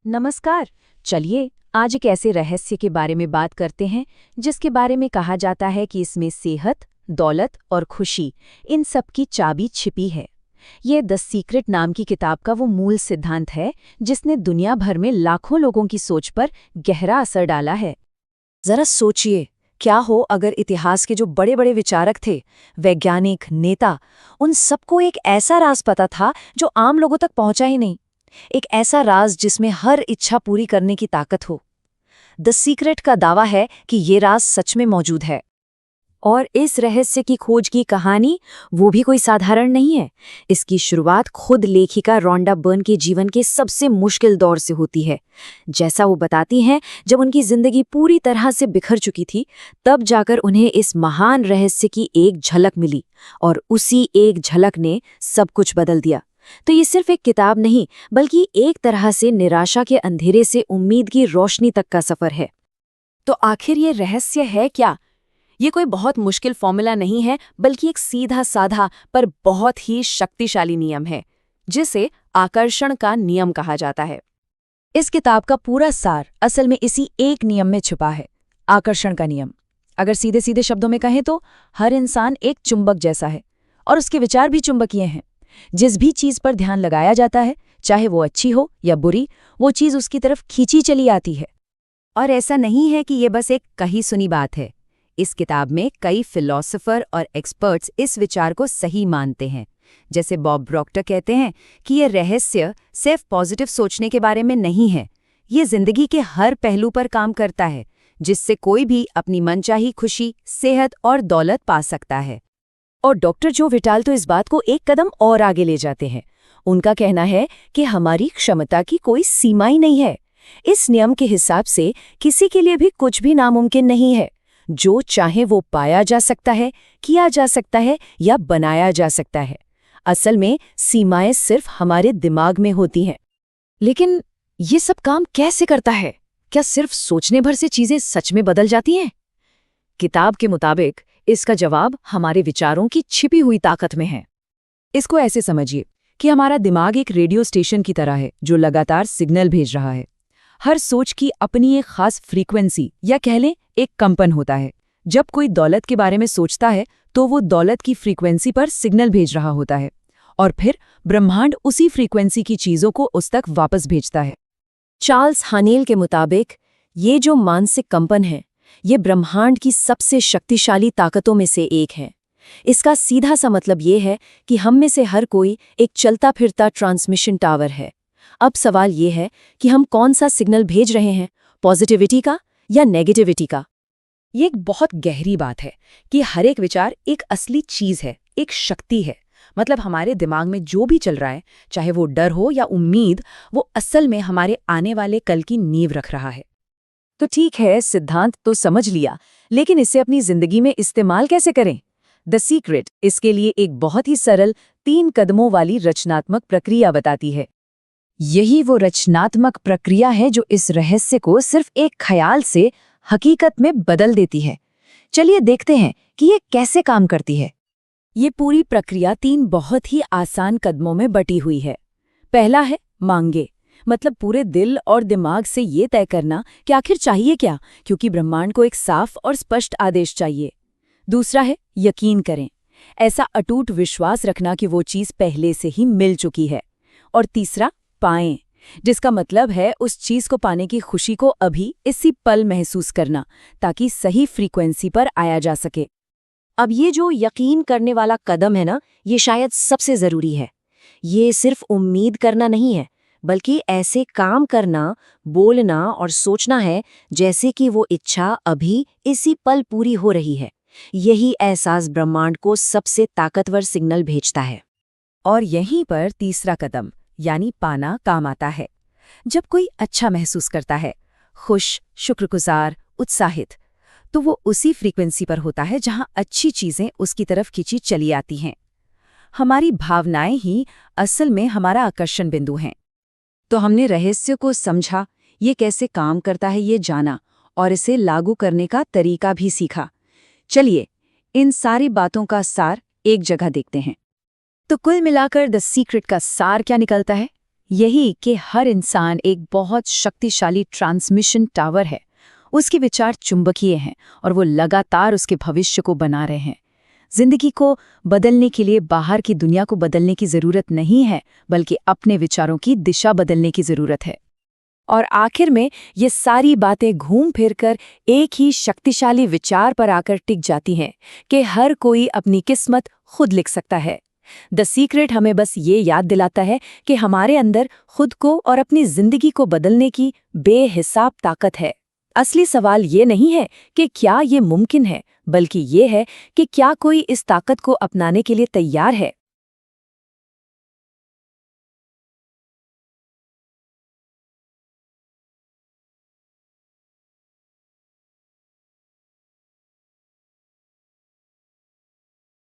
नमस्कार। चलिए आज एक ऐसे रहस्य के बारे में बात करते हैं जिसके बारे में कहा जाता है कि इसमें सेहत, दौलत और खुशी इन सब की चाबी छिपी है। ये द सीक्रेट नाम की किताब का वो मूल सिद्धांत है जिसने दुनिया भर में लाखों लोगों की सोच पर गहरा असर डाला है। जरा सोचिए, क्या हो अगर इतिहास के जो बड़े बड़े विचारक थे, वैज्ञानिक, नेता, उन सबको एक ऐसा राज पता था जो आम लोगों तक पहुंचा ही नहीं। एक ऐसा राज जिसमें हर इच्छा पूरी करने की ताकत हो। द सीक्रेट का दावा है कि ये राज सच में मौजूद है। और इस रहस्य की खोज की कहानी वो भी कोई साधारण नहीं है। इसकी शुरुआत खुद लेखिका रॉन्डा बर्न के जीवन के सबसे मुश्किल दौर से होती है। जैसा वो बताती हैं, जब उनकी जिंदगी पूरी तरह से बिखर चुकी थी, तब जाकर उन्हें इस महान रहस्य की एक झलक मिली, और उसी एक झलक ने सब कुछ बदल दिया। तो ये सिर्फ एक किताब नहीं, बल्कि एक तरह से निराशा के अंधेरे से उम्मीद की रोशनी तक का सफर है। तो आखिर ये रहस्य है क्या? ये कोई बहुत मुश्किल फॉर्मूला नहीं है, बल्कि एक सीधा साधा पर बहुत ही शक्तिशाली नियम है, जिसे आकर्षण का नियम कहा जाता है। इस किताब का पूरा सार असल में इसी एक नियम में छुपा है, आकर्षण का नियम। अगर सीधे सीधे शब्दों में कहें तो हर इंसान एक चुंबक जैसा है और उसके विचार भी चुंबकीय हैं। जिस भी चीज पर ध्यान लगाया जाता है, चाहे वो अच्छी हो या बुरी, वो चीज उसकी तरफ खींची चली आती है। और ऐसा नहीं है कि ये बस एक कही सुनी बात है। इस किताब में कई फिलोसोफर और एक्सपर्ट्स इस विचार को सही मानते हैं। जैसे बॉब प्रॉक्टर कहते हैं कि ये रहस्य सिर्फ पॉजिटिव सोचने के बारे में नहीं है, ये जिंदगी के हर पहलू पर काम करता है, जिससे कोई भी अपनी मनचाही खुशी, सेहत और दौलत पा सकता है। और डॉक्टर जो विटाल तो इस बात को एक कदम और आगे ले जाते हैं। उनका कहना है कि हमारी क्षमता की कोई सीमा ही नहीं है। इस नियम के हिसाब से किसी के लिए भी कुछ भी नामुमकिन नहीं है। जो चाहे वो पाया जा सकता है, किया जा सकता है या बनाया जा सकता है। असल में सीमाएं सिर्फ हमारे दिमाग में होती हैं। लेकिन ये सब काम कैसे करता है? क्या सिर्फ सोचने भर से चीजें सच में बदल जाती हैं? किताब के मुताबिक इसका जवाब हमारे विचारों की छिपी हुई ताकत में है। इसको ऐसे समझिए कि हमारा दिमाग एक रेडियो स्टेशन की तरह है जो लगातार सिग्नल भेज रहा है। हर सोच की अपनी एक खास फ्रीक्वेंसी या कह लें एक कंपन होता है। जब कोई दौलत के बारे में सोचता है तो वो दौलत की फ्रीक्वेंसी पर सिग्नल भेज रहा होता है, और फिर ब्रह्मांड उसी फ्रीक्वेंसी की चीजों को उस तक वापस भेजता है। चार्ल्स हानेल के मुताबिक ये जो मानसिक कंपन है, ये ब्रह्मांड की सबसे शक्तिशाली ताकतों में से एक है। इसका सीधा सा मतलब ये है कि हम में से हर कोई एक चलता फिरता ट्रांसमिशन टावर है। अब सवाल ये है कि हम कौन सा सिग्नल भेज रहे हैं, पॉजिटिविटी का या नेगेटिविटी का। ये एक बहुत गहरी बात है कि हर एक विचार एक असली चीज है, एक शक्ति है। मतलब हमारे दिमाग में जो भी चल रहा है, चाहे वो डर हो या उम्मीद, वो असल में हमारे आने वाले कल की नींव रख रहा है। तो ठीक है, सिद्धांत तो समझ लिया, लेकिन इसे अपनी जिंदगी में इस्तेमाल कैसे करें? द सीक्रेट इसके लिए एक बहुत ही सरल 3 कदमों वाली रचनात्मक प्रक्रिया बताती है। यही वो रचनात्मक प्रक्रिया है जो इस रहस्य को सिर्फ एक ख्याल से हकीकत में बदल देती है। चलिए देखते हैं कि ये कैसे काम करती है। ये पूरी प्रक्रिया 3 बहुत ही आसान कदमों में बटी हुई है। पहला है मांगे, मतलब पूरे दिल और दिमाग से ये तय करना कि आखिर चाहिए क्या, क्योंकि ब्रह्मांड को एक साफ और स्पष्ट आदेश चाहिए। दूसरा है यकीन करें, ऐसा अटूट विश्वास रखना कि वो चीज़ पहले से ही मिल चुकी है। और तीसरा पाएं, जिसका मतलब है उस चीज को पाने की खुशी को अभी इसी पल महसूस करना, ताकि सही फ्रीक्वेंसी पर आया जा सके। अब ये जो यकीन करने वाला कदम है ना, ये शायद सबसे जरूरी है। ये सिर्फ उम्मीद करना नहीं है, बल्कि ऐसे काम करना, बोलना और सोचना है जैसे कि वो इच्छा अभी इसी पल पूरी हो रही है। यही एहसास ब्रह्मांड को सबसे ताकतवर सिग्नल भेजता है। और यहीं पर तीसरा कदम यानी पाना काम आता है। जब कोई अच्छा महसूस करता है, खुश, शुक्रगुजार, उत्साहित, तो वो उसी फ्रीक्वेंसी पर होता है जहां अच्छी चीजें उसकी तरफ खींची चली आती हैं। हमारी भावनाएं ही असल में हमारा आकर्षण बिंदु हैं। तो हमने रहस्य को समझा, ये कैसे काम करता है ये जाना, और इसे लागू करने का तरीका भी सीखा। चलिए इन सारी बातों का सार एक जगह देखते हैं। तो कुल मिलाकर द सीक्रेट का सार क्या निकलता है? यही कि हर इंसान एक बहुत शक्तिशाली ट्रांसमिशन टावर है। उसके विचार चुंबकीय हैं और वो लगातार उसके भविष्य को बना रहे हैं। जिंदगी को बदलने के लिए बाहर की दुनिया को बदलने की जरूरत नहीं है, बल्कि अपने विचारों की दिशा बदलने की जरूरत है। और आखिर में ये सारी बातें घूम फिरकर एक ही शक्तिशाली विचार पर आकर टिक जाती हैं कि हर कोई अपनी किस्मत खुद लिख सकता है। द सीक्रेट हमें बस ये याद दिलाता है कि हमारे अंदर खुद को और अपनी जिंदगी को बदलने की बेहिसाब ताकत है। असली सवाल ये नहीं है कि क्या ये मुमकिन है, बल्कि ये है कि क्या कोई इस ताकत को अपनाने के लिए तैयार है।